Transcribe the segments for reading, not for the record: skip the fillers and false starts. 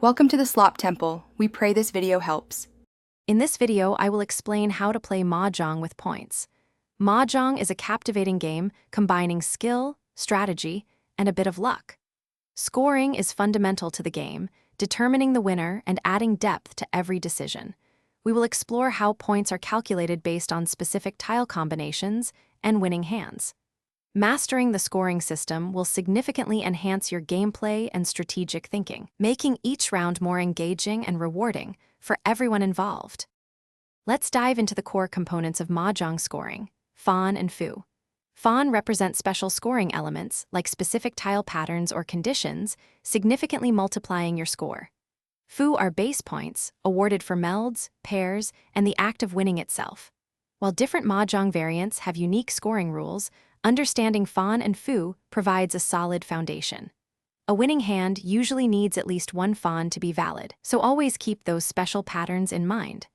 Welcome to the Slop Temple. We pray this video helps. In this video, I will explain how to play Mahjong with points. Mahjong is a captivating game combining skill, strategy, and a bit of luck. Scoring is fundamental to the game, determining the winner and adding depth to every decision. We will explore how points are calculated based on specific tile combinations and winning hands. Mastering the scoring system will significantly enhance your gameplay and strategic thinking, making each round more engaging and rewarding for everyone involved. Let's dive into the core components of Mahjong scoring, Fan and Fu. Fan represents special scoring elements like specific tile patterns or conditions, significantly multiplying your score. Fu are base points, awarded for melds, pairs, and the act of winning itself. While different Mahjong variants have unique scoring rules, understanding Fan and Fu provides a solid foundation. A winning hand usually needs at least one Fan to be valid, so always keep those special patterns in mind.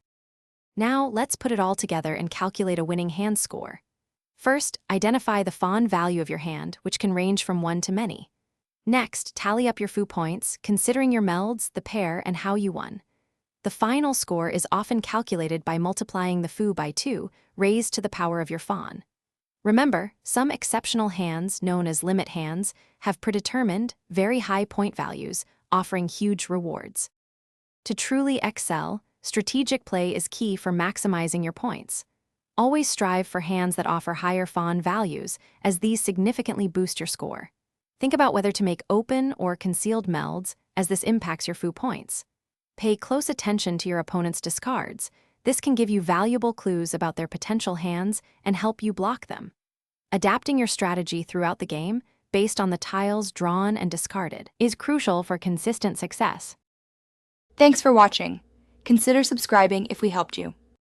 Now, let's put it all together and calculate a winning hand score. First, identify the Fan value of your hand, which can range from 1 to many. Next, tally up your Fu points, considering your melds, the pair, and how you won. The final score is often calculated by multiplying the Fu by 2, raised to the power of your Fan. Remember, some exceptional hands, known as limit hands, have predetermined, very high point values, offering huge rewards. To truly excel, strategic play is key for maximizing your points. Always strive for hands that offer higher Fan values, as these significantly boost your score. Think about whether to make open or concealed melds, as this impacts your Fu points. Pay close attention to your opponent's discards. This can give you valuable clues about their potential hands and help you block them. Adapting your strategy throughout the game, based on the tiles drawn and discarded, is crucial for consistent success. Thanks for watching. Consider subscribing if we helped you.